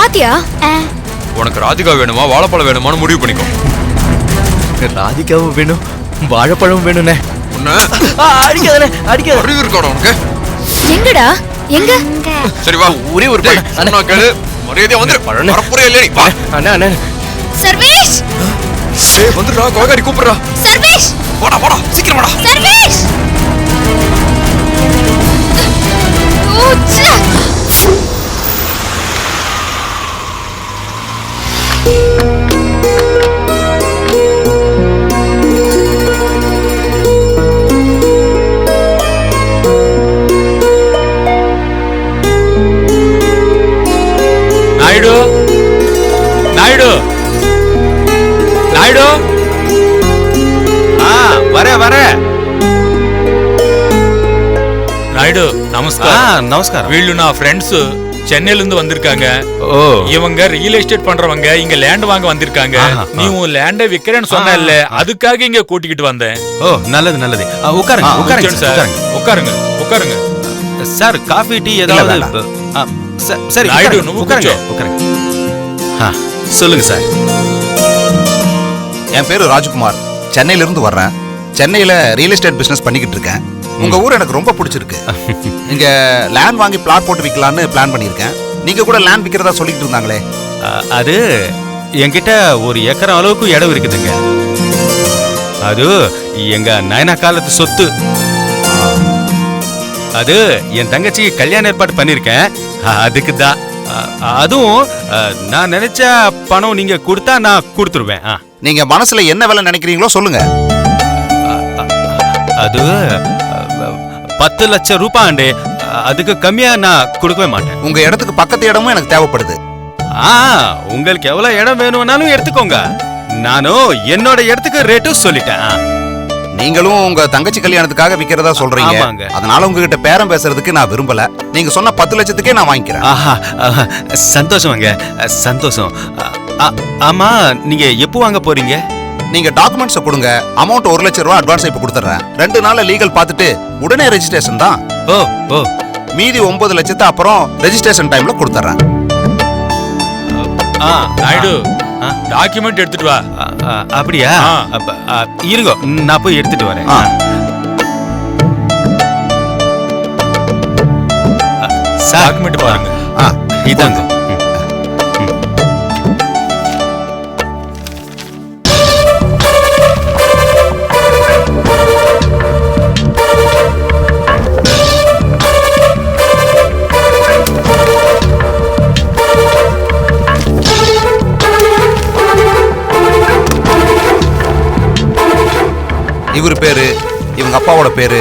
பாத்தியா? உனக்கு ராதிகா வேணுமா வாழைப்பழம் வேணுமான்னு முடிவு பண்ணிக்கோ. ராதிகாவும் வேணும் வாழைப்பழமும் வேணும்னே. அடிக்காதே அடிக்காத. அறிவு இருக்காடா உனக்கு? எங்கடா எங்க? சரி வா ஒரே ஒரு பழம். அண்ணா கேளு மரியாதையா வந்து வரப்புறையா இல்ல நீ வா. அண்ணா அண்ணா சர்வேஷ் ஏய் வந்துடா கோகாரி கூப்பிடுறா. சர்வேஷ் போடா போடா சீக்கிரம் வாடா. சர்வேஷ் ஓச்சா நாயுடு நாயுடு நாயுடு வர வர நாயுடு நமஸ்காரம். நமஸ்காரம். வீళ్ళు நான் ஃப்ரெண்ட்ஸ் சென்னையில இருந்து வந்திருக்காங்க. ஓ இவங்க ரியல் எஸ்டேட் பண்றவங்க இங்க லேண்ட் வாங்க வந்திருக்காங்க. நீ உன் லேண்ட விக்கிறேன்னு சொன்னல, அதுக்காக இங்க கூட்டிக்கிட்டு வந்தேன். ஓ நல்லது நல்லது. உட்காருங்க உட்காருங்க சார். உட்காருங்க உட்காருங்க சார். காஃபி டீ ஏதாவது? சரி நாயுடு உட்காருங்க உட்காருங்க. சொல்லுங்க சார். என் பேரு ராஜ்குமார். சென்னையில இருந்து வர்றேன். சென்னையில ரியல் எஸ்டேட் பிசினஸ் பண்ணிக்கிட்டு இருக்கேன். உங்க ஊர் எனக்கு ரொம்ப பிடிச்சிருக்கு. இங்க லேண்ட் வாங்கி பிளாட் போட்டு விற்கலான்னு பிளான் பண்ணியிருக்கேன். நீங்க கூட லேண்ட் விற்கிறதா சொல்லிட்டு இருந்தாங்களே. அது என்கிட்ட 1 ஏக்கர் அளவுக்கு இடம் இருக்குதுங்க. அது எங்க நயனா காலத்து சொத்து. அது என் தங்கச்சி கல்யாண ஏற்பாடு பண்ணிருக்கேன். அதுக்கு தான். அதுவும் நான் நினைச்ச பணம் நீங்க கொடுத்தா நான் கொடுத்துருவேன். நீங்க மனசுல என்ன வேலை நினைக்கிறீங்களோ சொல்லுங்க. அது 10 லட்சம் ரூபாய். அதுக்கு கம்மியா நான் கொடுக்கவே மாட்டேன். உங்க இடத்துக்கு பக்கத்து இடமும் எனக்கு தேவைப்படுது. உங்களுக்கு எவ்வளவு இடம் வேணும்னாலும் எடுத்துக்கோங்க. நானும் என்னோட இடத்துக்கு ரேட்டும் சொல்லிட்டேன். நீங்களும் உங்க தங்கச்சி கல்யாணத்துக்காக விக்கிறதா சொல்றீங்க. ஆமாங்க. அதனால உங்ககிட்ட பேரம் பேசுறதுக்கு நான் விரும்பல. நீங்க சொன்ன 10 லட்சத்துக்கே நான் வாங்கிக்கிறேன். சந்தோஷம்ங்க சந்தோஷம். ஆமா நீங்க எப்போ வாங்க போறீங்க? நீங்க டாக்குமெண்ட்ஸை கொடுங்க. அமௌண்ட் 1 லட்சம் ரூபாய் அட்வான்ஸ் இப்ப கொடுத்துறேன். 2 நாள்ல லீகல் பார்த்துட்டு உடனே ரெஜிஸ்ட்ரேஷன் தான். ஓ ஓ மீதி 9 லட்சத்தை அப்புறம் ரெஜிஸ்ட்ரேஷன் டைம்ல கொடுத்துறேன். நாயுடு டாக்குமெண்ட் எடுத்துட்டு வா. அப்படியா? இருங்க நான் போய் எடுத்துட்டு வரேன். டாக்குமெண்ட் பாருங்க. இதாங்க. இவர் பேரு இவங்க அப்பாவோட பேரு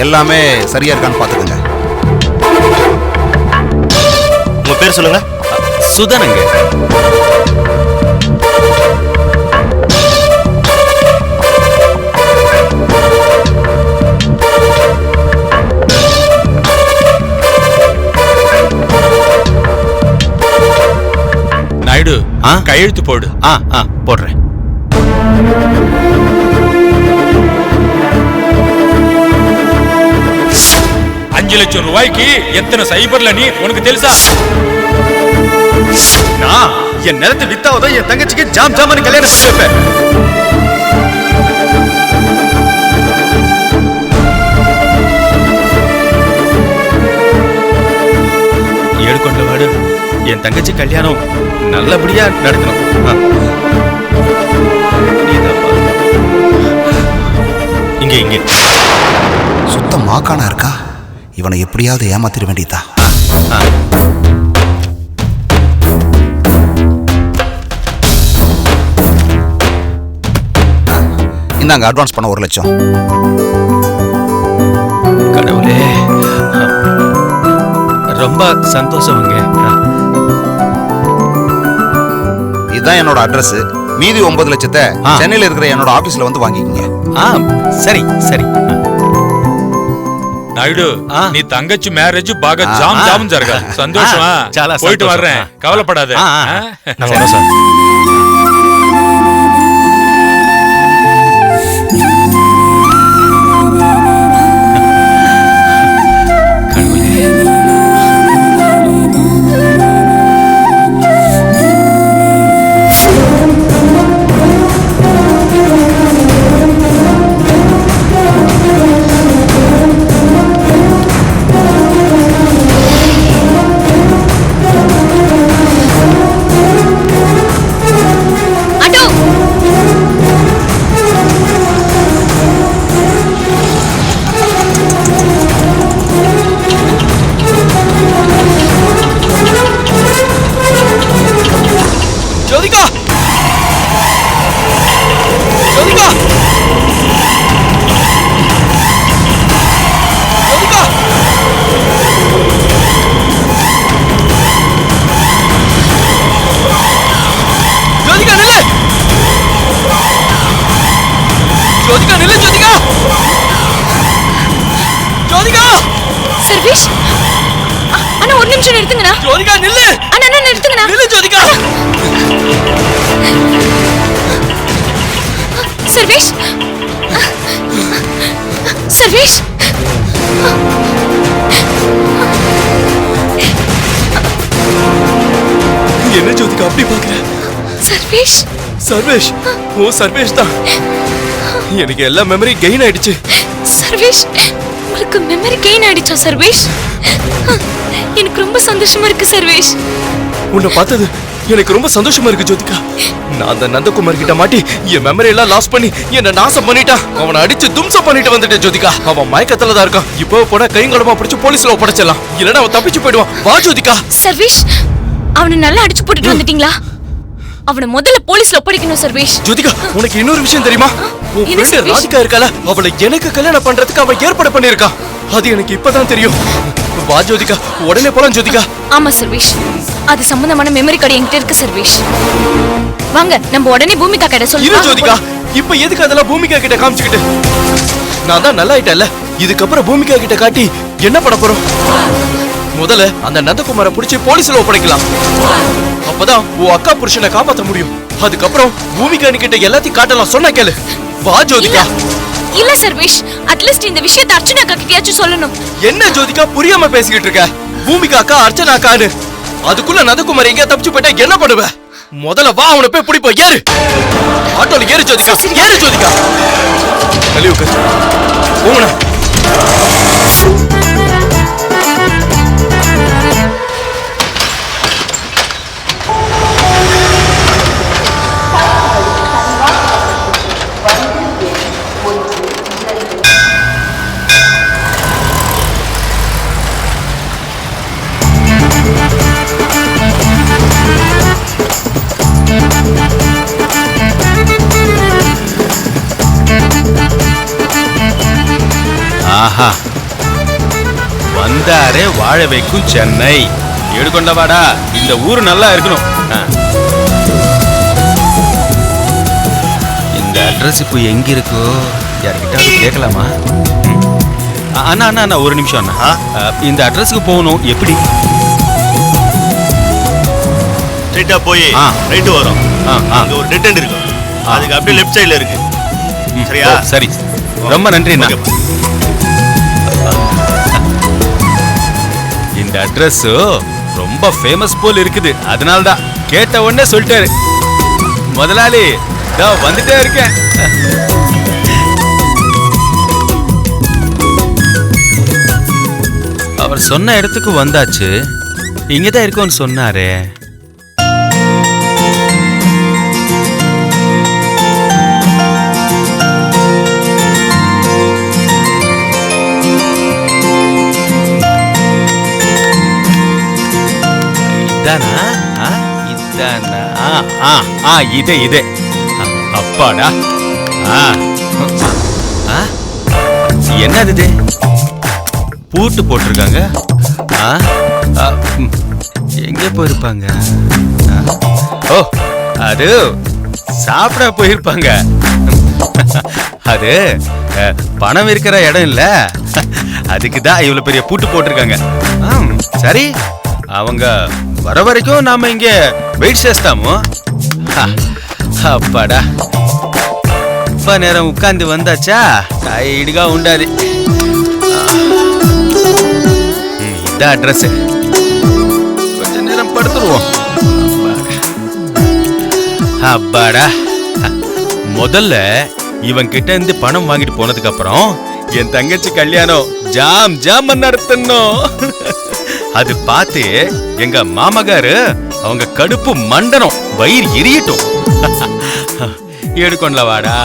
எல்லாமே சரியா இருக்கான்னு பாத்துக்கோங்க. உங்க பேர் சொல்லுங்க. சுதனுங்க. நாயுடு கையெழுத்து போடு. போடுறேன். $5 லட்சம் ரூபாய்க்கு எத்தனை சைபர்ல நீ உனக்கு தெரிசா? நான் என் நிலத்தை வித்தாவதான் என் தங்கச்சிக்கு ஜாம் ஜாமான் கல்யாணம் செஞ்சு வைப்பேன். ஏடுகொண்ட வாடு என் தங்கச்சி கல்யாணம் நல்லபடியா நடக்கணும். இங்க இங்க சுத்த மாக்கானா இருக்கா. இவனை எப்படியாவது ஏமாத்திட வேண்டியதா. இந்தாங்க அட்வான்ஸ் பண்ண 1 லட்சம். கடவுளே ரொம்ப சந்தோஷம்ங்க. இதுதான் என்னோட அட்ரஸ். மீதி 9 லட்சத்தை சென்னையில இருக்கிற என்னோட ஆபீஸ்ல வந்து வாங்கிக்கங்க. சரி சரி. நாயுடு நீ தங்கச்சி மேரேஜ் பாக ஜாம் ஜாம் ஜரகா. சந்தோஷமா? போயிட்டு வர்றேன், கவலைப்படாத. சார் ஜோதிகா நில்லு ஜோதிகா. ஜோதிகா சர்வேஷ் அண்ணா ஒரு நிமிஷம் நிறுத்துங்கண்ணா. ஜோதிகா நில்லு. அண்ணா அண்ணா நிறுத்துங்கண்ணா. நில்லு ஜோதிகா. சர்வேஷ் சர்வேஷ் என்ன ஜோதிகா அப்படி பாக்குற? சர்வேஷ் சர்வேஷ் ஓ சர்வேஷ் தான். எனக்கு எல்லா மெமரி கெயின் ஆயிடுச்சு. சர்வேஷ் உங்களுக்கு மெமரி கெயின் ஆயிடுச்சா சர்வேஷ்? எனக்கு ரொம்ப சந்தோஷமா இருக்கு சர்வேஷ். உன்னை பார்த்தது எனக்கு ரொம்ப சந்தோஷமா இருக்கு ஜோதிகா. நான் அந்த நந்தகுமார் கிட்ட மாட்டி என் மெமரி எல்லாம் லாஸ் பண்ணி என்ன நாசம் பண்ணிட்டான். அவனை அடிச்சு தும்சம் பண்ணிட்டு வந்துட்டேன் ஜோதிகா. அவன் மயக்கத்துல தான் இருக்கான். இப்போ போனா கைங்களமா பிடிச்சு போலீஸ்ல ஒப்படைச்சிடலாம். இல்லன்னா அவன் தப்பிச்சு போயிடுவான். வா ஜோதிகா. சர்வேஷ் அவனை நல்லா அடிச்சு போட்டுட்டு வந்துட்டீங்களா? அவனை முதல்ல போலீஸ்ல ஒப்படைக்கணும் சர்வேஷ். ஜோதிகா உனக்கு இன்னொரு விஷயம் தெரியுமா? உன் என்ன ஃப்ரெண்ட் சர்வேஷ்? ராதிகா இருக்கால, அவளை எனக்கு கல்யாணம் பண்றதுக்கு அவன் ஏற்பாடு பண்ணிருக்கான். அது எனக்கு இப்பதான் தெரியும். வா ஜோதிகா உடனே போலாம் ஜோதிகா. ஆமா சர்வேஷ் அது சம்பந்தமான மெமரி கார்டு என்கிட்ட இருக்கு சர்வேஷ். வாங்க நம்ம உடனே பூமிகா கிட்ட இரு சொல்லுங்க. ஜோதிகா, இப்ப எதுக்கு அதெல்லாம் பூமிகா கிட்ட காமிச்சுக்கிட்டு? நான் தான் நல்லா ஆயிட்டேன்ல, இதுக்கப்புறம் பூமிகா கிட்ட காட்டி என்ன பண்ண போறோம்? முதல்ல அந்த நந்தகுமாரை பிடிச்சி போலீஸ்ல ஒப்படைக்கலாம். அப்பதான் உன் அக்கா புருஷனை காப்பாத்த முடியும். அதுக்கப்புறம் பூமிகா கிட்ட எல்லாத்தையும் காட்டலாம். சொன்ன கேளு. வா ஜோதிகா. இல்ல சர்வேஷ் அட்லீஸ்ட் இந்த விஷயத்தை அர்ச்சனா அக்கா கிட்டயாச்சும் சொல்லணும். என்ன ஜோதிகா புரியாம பேசிக்கிட்டு இருக்க? பூமிகா அக்கா அர்ச்சனா அக்கான்னு அதுக்குள்ள நந்தகுமார் எங்க தப்பிச்சு போயிட்டா என்ன பண்ணுவ? முதல்ல வா அவனை போய் பிடிப்போம். ஏறு ஆட்டோல ஏறு ஜோதிகா. ஏறு ஜோதிகா. கலியுக்கு போங்கண்ணா. ஆஹா வந்தாரே வாழ வைக்கும் சென்னை. எடுக்கொண்டவாடா இந்த ஊரு நல்லா இருக்கணும். இந்த அட்ரஸ் இப்போ எங்க இருக்கோ யார்கிட்ட கேட்கலாமா? அண்ணா அண்ணா அண்ணா ஒரு நிமிஷம் அண்ணா. இந்த அட்ரஸ்க்கு போகணும் எப்படி? ஸ்ட்ரைட்டா போய் ரைட் வரும். அங்க ஒரு டெட் எண்ட் இருக்கும். அதுக்கு அப்படியே லெஃப்ட் சைடுல இருக்கு. சரியா? சரி ரொம்ப நன்றி அண்ணா. இந்த அட்ரஸ் ரொம்ப ஃபேமஸ் போல் இருக்குது. அதனால தான் கேட்ட உடனே சொல்லிட்டாரு. முதலாளி வந்துட்டே இருக்கேன். அவர் சொன்ன இடத்துக்கு வந்தாச்சு. இங்கதான் இருக்கோன்னு சொன்னாரே. இதே அப்பாடா. என்னது இது? பூட்டு போட்டிருக்காங்க. எங்க போயிருப்பாங்க? ஓ அது சாப்பிட போயிருப்பாங்க. அது பணம் இருக்கிற இடம் இல்ல, அதுக்குதான் இவ்வளவு பெரிய பூட்டு போட்டிருக்காங்க. சரி அவங்க வர வரைக்கும் நாம இங்க வெயிட் చేస్తాము. అప్పాడా நேரம் உட்கார்ந்து வந்தாச்சா டயர்டுగా ఉండాలి. இதான் அட்ரஸ். கொஞ்ச நேரம் படுத்துருவோம். அப்பாடா முதல்ல இவன் கிட்ட இருந்து பணம் வாங்கிட்டு போனதுக்கு அப்புறம் என் தங்கச்சி கல்யாணம் ஜாம் ஜாம் நடத்தணும். அது பார்த்து எங்க மாமகாரு அவங்க கடுப்பு மண்டனம் வயிறு எரியட்டும். எடுக்கொண்டல வாடா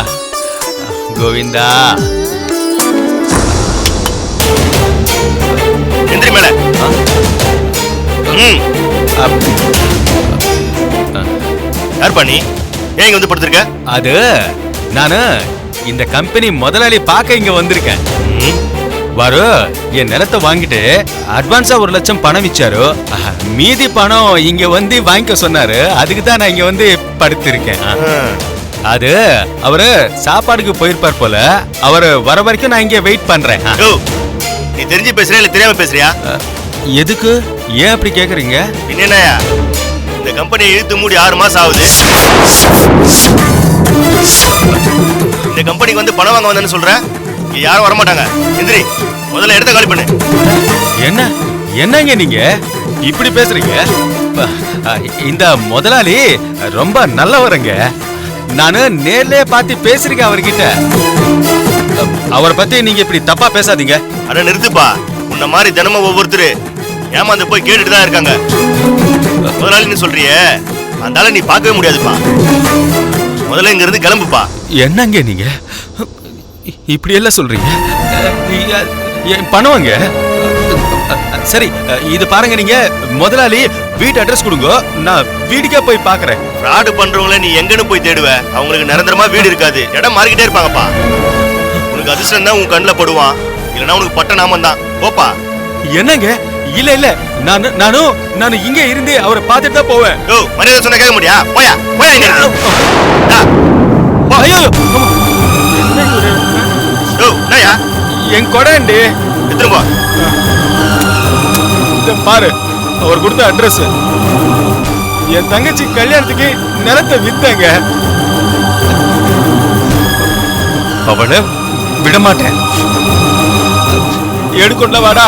கோவிந்தா. எந்திரி மேல. யார் பண்ணி ஏன் இங்க வந்து படுத்திருக்க? அது நானு இந்த கம்பெனி முதலாளி பார்க்க இங்க வந்திருக்கேன். வாரு என் நிலத்தை வாங்கிட்டு அட்வான்ஸா 1 லட்சம் பணம் வச்சாரு. மீதி பணம் இங்க வந்து வாங்கிக்க சொன்னாரு. அதுக்கு தான் நான் இங்க வந்து படுத்திருக்கேன். அது அவரு சாப்பாடுக்கு போயிருப்பார் போல. அவரு வர வரைக்கும் நான் இங்க வெயிட் பண்றேன். யோ, நீ தெரிஞ்சு பேசுறியா இல்ல தெரியாம பேசுறியா? எதுக்கு ஏன் அப்படி கேக்குறீங்க? என்னையா இந்த கம்பெனியை இழுத்து மூடி 6 மாசம் ஆகுது. இந்த கம்பெனிக்கு வந்து பணம் வாங்க வந்தேன்னு சொல்ற? இங்க யாரும் வரமாட்டாங்க. எந்திரி, முதல்ல இடத்த காலி பண்ணு. என்னங்க நீங்க இப்படி பேசுறீங்க? இந்த முதலாளி ரொம்ப நல்லவருங்க. நானு நேர்லயே பார்த்து பேசுறீங்க அவர்கிட்ட. அவரை பத்தி நீங்க இப்படி தப்பா பேசாதீங்க. அட நிறுத்துப்பா. உன்ன மாதிரி தினமும் ஒவ்வொருத்தரு ஏமாந்து போய் கேட்டுட்டு தான் இருக்காங்க. முதலாளின்னு சொல்றியே, அந்தால நீ பார்க்கவே முடியாதுப்பா. முதல்ல இங்க இருந்து கிளம்புப்பா. என்னங்க நீங்க இப்படி எல்லாம் சொல்றீங்க? பண்ணுவாங்க. சரி, இது பாருங்க, நீங்க முதலாளி வீட்டு அட்ரஸ் கொடுங்க, நான் வீட்டுக்கே போய் பாக்குறேன். ஃப்ராட் பண்றவங்கள நீ எங்கன்னு போய் தேடுவ? அவங்களுக்கு நிரந்தரமா வீடு இருக்காது, இடம் மாறிக்கிட்டே இருப்பாங்கப்பா. உனக்கு அதிர்ஷ்டம் தான் உன் கண்ணில் படுவான், இல்லைன்னா உனக்கு பட்ட நாமம் தான். போப்பா. என்னங்க? இல்ல இல்ல, நானும் இங்க இருந்து அவரை பார்த்துட்டு தான் போவேன். யோ, மரியாதை சொன்ன கேட்க முடியா? போயா போயா இங்க இருந்து. ஐயோ, யோ, என்னயா என் கொடைண்டி எடுத்துட்டு போ. பாரு, அவர் கொடுத்த அட்ரஸ். என் தங்கச்சி கல்யாணத்துக்கு நிலத்தை வித்தங்க. அவளை விடமாட்டேன். எடுக்கொண்ட வாடா.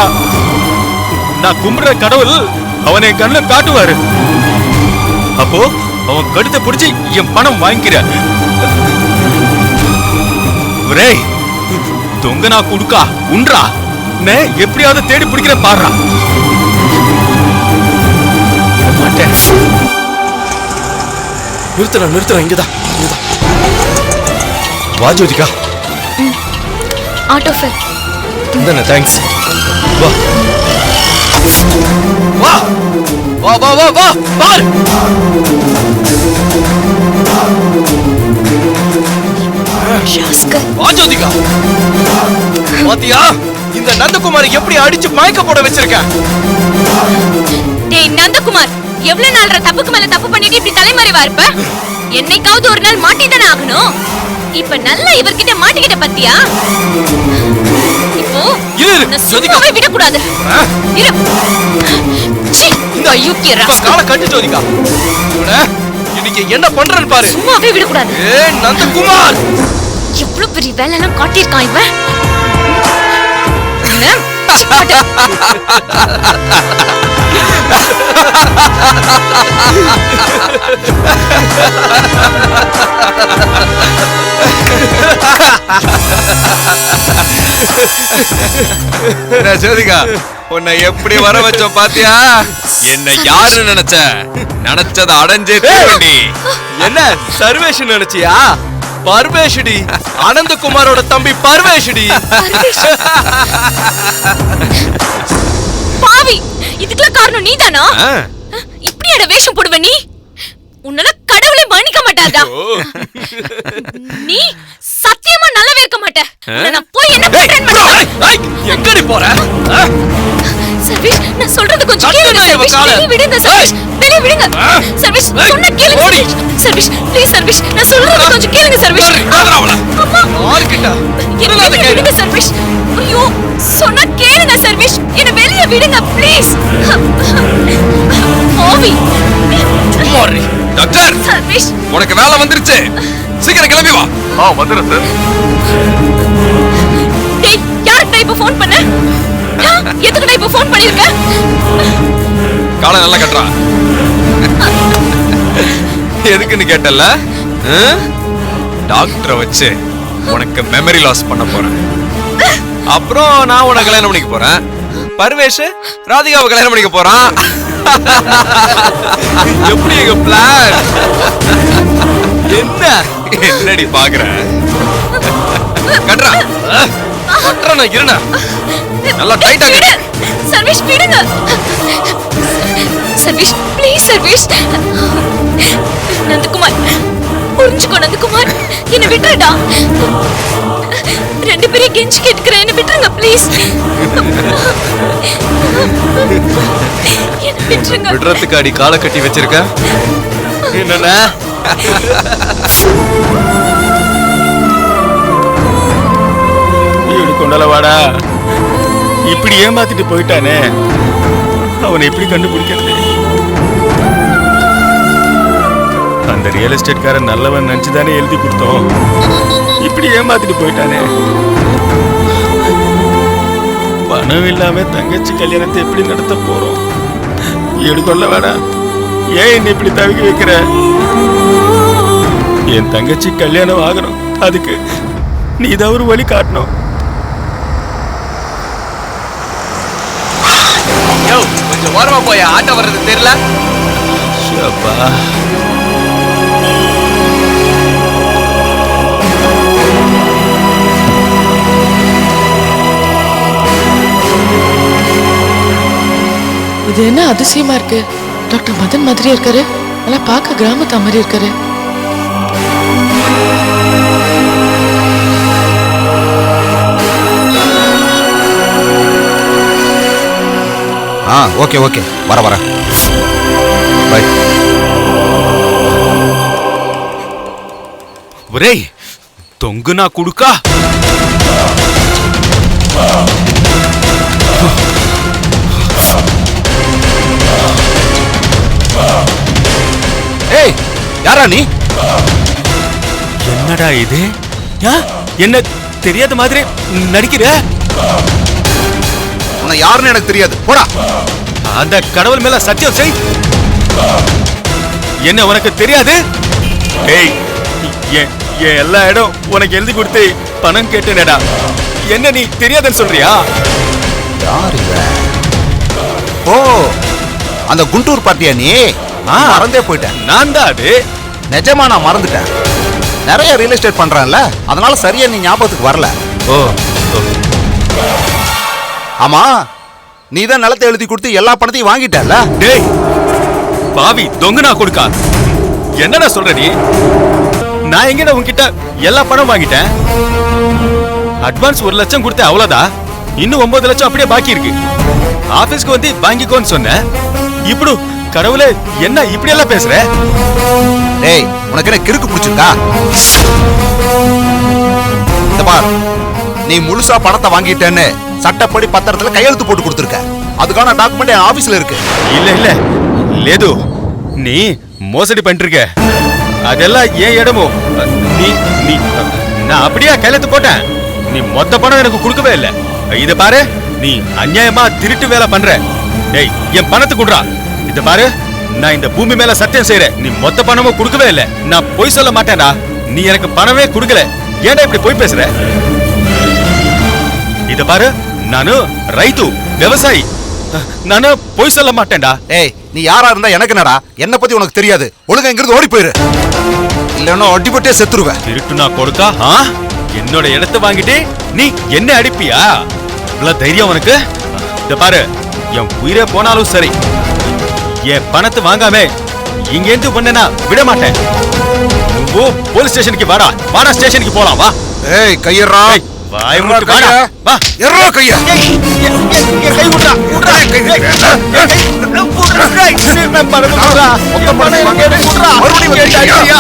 நான் கும்பிடுற கடவுள் அவனை என் கண்ணுல காட்டுவாரு. அப்போ அவன் கழுத்தை பிடிச்சி என் பணம் வாங்கிக்கிற. தொங்க நான் குடுக்கா உன்றா, எப்படியாவது தேடி பிடிக்கிற பாடுறா. நிறுத்துறேன் இங்கதான். வா ஜோதிகா. Auto fare. இந்தானே, தேங்க்ஸ். வா வா வா வா வா வா பார். வா ஜோதிகா. பாத்தியா இந்த நந்தகுமார் எப்படி அடிச்சு மயக்க போட வச்சிருக்கேன்? டேய் நந்தகுமார், எவ்வளவு நாள் தப்புக்கு மேல தப்பு பண்ணிட்டு இப்படி தலைமறைவா இருப்ப? என்னைக்காவது ஒரு நாள் மாட்டிதானே ஆகணும். இப்ப நல்லா இவர்கிட்ட மாட்டிக்கிட்ட பத்தியா? இப்போ சும்மாவே விடக்கூடாது. கால கட்டு ஜோதிகா. இன்னைக்கு என்ன பண்றேன்னு பாரு. சும்மாவே விடக்கூடாது. நந்தகுமார் எவ்வளவு பெரிய வேலை எல்லாம் காட்டியிருக்கான் இவன். ஜோதிகா, உன்னை எப்படி வர வச்சோம் பாத்தியா? என்ன யாரு நினைச்சத அடைஞ்சே தீர்வண்டி. என்ன சர்வேஷ் நினைச்சியா? பர்வேஷடி, அனந்தகுமாரோட தம்பி பர்வேஷடி. பாவி, இதுக்கெல்லாம் காரணம் நீதானா? இப்படியோட வேஷம் போடுவ நீ? உன்னால கடவுளே மன்னிக்க மாட்டாதா? நீ சத்தியமா நல்லாவே இருக்க மாட்ட. நான் போய் என்ன பண்றேன்? எங்கடி போற? சர்வேஷ், நான் சொல்றது கொஞ்சம் கேளுங்க சர்வேஷ். வெளிய விடுங்க சர்வேஷ், வெளிய விடுங்க சர்வேஷ். சொன்னா கேளுங்க சர்வேஷ், ப்ளீஸ் சர்வேஷ், நான் சொல்றது கொஞ்சம் கேளுங்க சர்வேஷ். அம்மா, யார்கிட்ட? என்ன விடுங்க சர்வேஷ். ஐயோ, சொன்னா கேளுங்க சர்வேஷ், என்ன வெளிய விடுங்க ப்ளீஸ். ஓவி மாரி டாக்டர், சர்வேஷ், உனக்கு வேலை வந்துருச்சு. சீக்கிரம் கிளம்பி வா. வந்துறேன் சார். டேய், யாருக்கு இப்ப ஃபோன் பண்ண? எதுக்கு இப்ப ஃபோன் பண்ணிருக்க? காலை நல்லா கட்டுறா. எதுக்குன்னு கேட்டல? டாக்டரை வச்சு உனக்கு மெமரி லாஸ் பண்ண போறேன். அப்புறம் நான் உனக்கு கல்யாணம் பண்ணிக்க போறேன். பர்வேஷ் ராதிகாவை கல்யாணம் பண்ணிக்க போறான். எப்படி எங்க பிளான்? என்னடி பாக்குற? கட்டுறா கட்டுறா இருண்ணா. நல்லா டைட்டா கட்டு. சர்வேஷ் விடுங்க சர்வேஷ், ப்ளீஸ் சர்வேஷ். நந்தகுமார், புரிஞ்சுக்கோ நந்தகுமார், என்ன விட்டுடா. ரெண்டு பேரும் கெஞ்சி கேட்கிறேன், என்ன விட்டுருங்க ப்ளீஸ். என்ன விட்டுருங்க. விடுறதுக்கு அடி காலை கட்டி வச்சிருக்க. என்னண்ணா வீடு கொண்டலவாடா இப்படி ஏமாத்திட்டு போயிட்டானே, அவனை எப்படி கண்டுபிடிக்கிறது? அந்த ரியல் எஸ்டேட்காரன் நல்லவன் நினைச்சுதானே எழுதி கொடுத்தோம், இப்படி ஏமாத்திட்டு போயிட்டானே. பணம் இல்லாம தங்கச்சி கல்யாணத்தை எப்படி நடத்த போறோம்? ஈடு கொள்ள வேடா, ஏன் என்ன இப்படி தவிக்க வைக்கிற? என் தங்கச்சி கல்யாணம் ஆகணும், அதுக்கு நீ இதை ஒரு வழி காட்டணும். கொஞ்சம் ஓரமா போய் ஆட்டோ வர்றது தெரியல. ஷப்பா. இது என்ன அதிசயமா இருக்கு? டாக்டர் மதன் மாதிரியே இருக்காரு, ஆனா பார்க்க கிராமத்தா மாதிரி இருக்காரு. ஓகே ஓகே, வர பை. ஒரேய் தொங்குனா குடுக்கா. ஏய் யாரா நீ? என்னடா இது? என்ன தெரியாத மாதிரி நடிக்கிற? உன்னை யாருன்னு எனக்கு தெரியாது, போடா. அந்த கடவுள் மேல சத்தியம் செய், என்ன உனக்கு தெரியாது? ஏய் என் எல்லா இடம் உனக்கு எழுதி கொடுத்து பணம் கேட்டேனடா, என்ன நீ தெரியாதுன்னு சொல்றியா? யார் இவன்? ஓ, அந்த குண்டூர் பார்ட்டியா நீ? மறந்தே போயிட்டேன். நான் தான் அது. நிஜமா நான் மறந்துட்டேன். நிறைய ரியல் எஸ்டேட் பண்றேன்ல, அதனால சரியா நீ ஞாபகத்துக்கு வரல. ஓ, ஆமா, நீ தான் நிலத்தை எழுதி கொடுத்து எல்லா பணத்தையும் வாங்கிட்டல. டேய் பாவி தொங்குனா கொடுக்கா, என்னடா சொல்ற நீ? நான் எங்கடா உன்கிட்ட எல்லா பணம் வாங்கிட்டேன்? அட்வான்ஸ் 1 லட்சம் கொடுத்தேன், அவ்வளவுதான். இன்னும் 9 லட்சம் அப்படியே பாக்கி இருக்கு. ஆபீஸ்க்கு வந்து வாங்கிக்கோன்னு சொன்னேன். இப்படி கடவுளே என்ன இப்படி எல்லாம் பேசுற? டேய் உனக்கு என்ன கிறுக்கு பிடிச்சிருக்கா? இந்த பார், நீ முழுசா பணத்தை வாங்கிட்டேன்னு சட்டப்படி பத்திரத்துல கையெழுத்து போட்டு கொடுத்துருக்க. அதுக்கான டாக்குமெண்ட் என் ஆபீஸ்ல இருக்கு. இல்ல இல்ல லேது, நீ மோசடி பண்ணிட்டு இருக்க. அதெல்லாம் ஏன் இடமோ? நீ நீ நான் அப்படியே கையெழுத்து போட்டேன். நீ மொத்த பணம் எனக்கு கொடுக்கவே இல்லை. இத பாரு, நீ அநியாயமா திருட்டு வேலை பண்ற. டேய் என் பணத்தை குடுறா. இத பாரு, நான் இந்த பூமி மேல சத்தியம் செய்யறேன், நீ மொத்த பணமும் கொடுக்கவே இல்லை. நான் பொய் சொல்ல மாட்டேன்டா. நீ எனக்கு பணமே கொடுக்கல, ஏன்டா இப்படி பொய் பேசுற? இத பாரு, நானு ரைத்து விவசாயி, நானு பொய் சொல்ல மாட்டேன்டா. டேய் நீ யாரா இருந்தா எனக்கு என்னடா? என்ன பத்தி உனக்கு தெரியாது. ஒழுங்கா இங்கிருந்து ஓடி போயிரு, இல்லன்னா அடிபட்டே செத்துருவேன். திருட்டுனா கொடுக்கா, என்னோட இடத்தை வாங்கிட்டு நீ என்ன அடிப்பியா? இவ்வளவு தைரியம் உனக்கு? இத பாரு, என் உயிரே போனாலும் சரி, என் பணத்தை வாங்காம இங்க இருந்து பண்ணனா விட மாட்டேன். ஓ, போலீஸ் ஸ்டேஷனுக்கு வாடா, வாடா ஸ்டேஷனுக்கு போலாம் வா. ஏய் கையறா, வாய் மூட்டு வாடா வா. எறா கையா. கை விடுடா, விடுடா. நான் பணம் கொடுறா, உங்க பணம் எனக்கு கொடுறா. மறுபடியும் கேட்டாயா?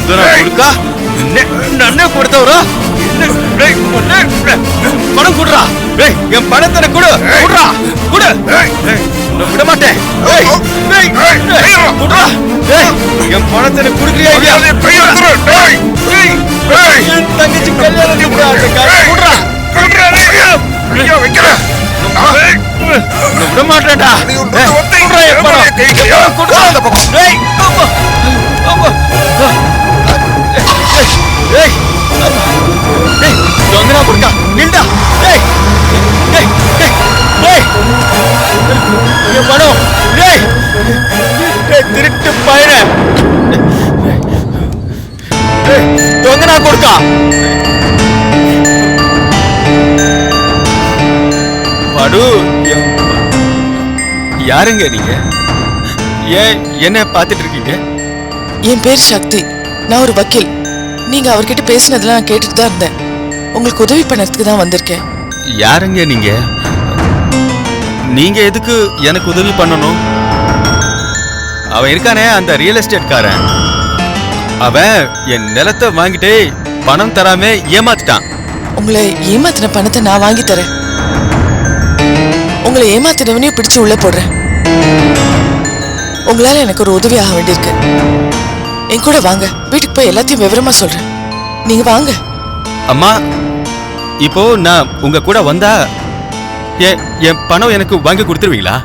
தொந்தரா கொடுக்கா, நன்னே கொடுத்தவரா? பணம் கொடுறா. என் பணத்தை கொடு, கொடுறா, கொடு. விட மாட்டேன். என் பணத்தை குடுக்கறியா? என் தங்கச்சி கல்யாணம் விட மாட்டேன்டா. தொந்தரா கொடுக்கா, நில்டா. என் பணம் திருட்டு பயிர தொந்தரா கொடுக்கா. படு, யாருங்க நீங்க? ஏன் என்ன பார்த்துட்டு இருக்கீங்க? என் பேர் சக்தி, நான் ஒரு வக்கீல். நீங்க அவர்கிட்ட பேசினதெல்லாம் நான் கேட்டுட்டு தான் இருந்தேன். உங்களுக்கு உதவி பண்ணறதுக்கு தான் வந்திருக்கேன். யாருங்க நீங்க? நீங்க எதுக்கு எனக்கு உதவி பண்ணணும்? அவன் இருக்கானே அந்த ரியல் எஸ்டேட் காரன், அவன் என் நிலத்தை வாங்கிட்டு பணம் தராம ஏமாத்திட்டான். உங்களை ஏமாத்தின பணத்தை நான் வாங்கி தரேன். உங்களை ஏமாத்தினவனையும் பிடிச்சு உள்ள போடுறேன். உங்களால எனக்கு ஒரு உதவி ஆக வேண்டியிருக்கு. என் கூட வாங்க, வீட்டுக்கு போய் எல்லாத்தையும் விவரமா சொல்றேன். நீங்க வாங்க. அம்மா, இப்போ நான் உங்க கூட வந்தா என் பணம் எனக்கு வாங்கி கொடுத்துருவீங்களா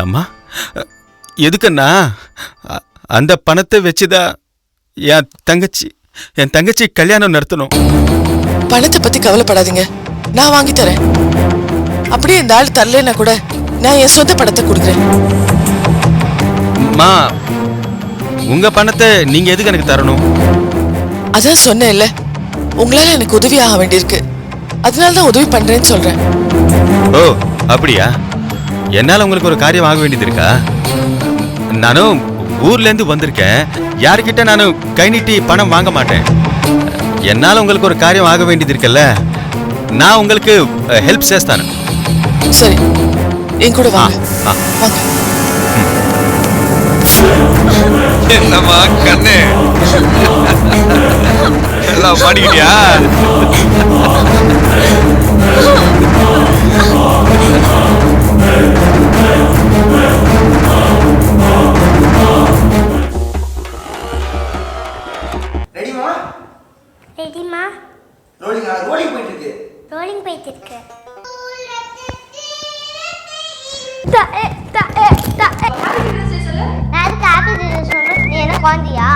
அம்மா? எதுக்குன்னா அந்த பணத்தை வச்சுதான் என் தங்கச்சி கல்யாணம் நடத்தணும். பணத்தை பத்தி கவலைப்படாதீங்க, நான் வாங்கி தரேன். அப்படியே இந்த ஆள் தரலன்னா கூட நான் என் சொந்த பணத்தை கொடுக்குறேன். அம்மா, உங்க பணத்தை நீங்க எதுக்கு எனக்கு தரணும்? அதான் சொன்னேன்ல, உங்களால எனக்கு உதவி ஆக வேண்டியிருக்கு. அதனாலதான் உதவி பண்றேன்னு சொல்றேன். ஓ அப்படியா? என்னால உங்களுக்கு ஒரு காரியம் ஆக வேண்டியது இருக்கா? நானும் ஊர்ல இருந்து வந்திருக்கேன். யாருக்கிட்ட நானும் கை நீட்டி பணம் வாங்க மாட்டேன். என்னால உங்களுக்கு ஒரு காரியம் ஆக வேண்டியது இருக்குல்ல, நான் உங்களுக்கு ஹெல்ப் சேஸ்தானு. சரி, என் கூட வாங்க. வாங்க. என்னம்மா கண்ணு, எல்லாம் மாட்டிக்கிட்டியா? ரெடிமா? ரெடிமா? ரோலிங் போயிட்டு இருக்கு. ரோலிங் போயிட்டு இருக்கு. எனக்கு குழந்தையா?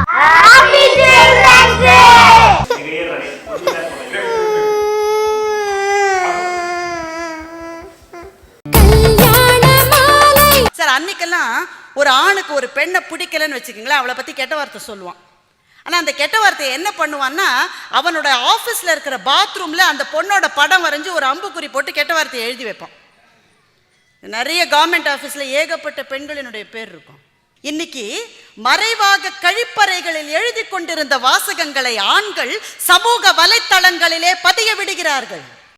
சார், அன்னைக்கெல்லாம் ஒரு ஆணுக்கு ஒரு பெண்ணை பிடிக்கலன்னு வச்சுக்கோங்களேன், அவளை பத்தி கெட்ட வார்த்தை சொல்லுவான். ஆனா அந்த கெட்ட வார்த்தையை என்ன பண்ணுவான்னா, அவனோட ஆபீஸ்ல இருக்கிற பாத்ரூம்ல அந்த பொண்ணோட படம் வரைஞ்சு ஒரு அம்புக்குறி போட்டு கெட்ட வார்த்தையை எழுதி வைப்பான். நிறைய கவர்மெண்ட் ஆபீஸ்ல ஏகப்பட்ட பெண்களினுடைய பேர் இருக்கும். இன்னைக்கு மறைவாக கழிப்பறைகளில் எழுதி கொண்டிருந்த வாசகங்களை ஆண்கள் சமூக வலைத்தளங்களிலே பதிய விடுகிறார்கள்.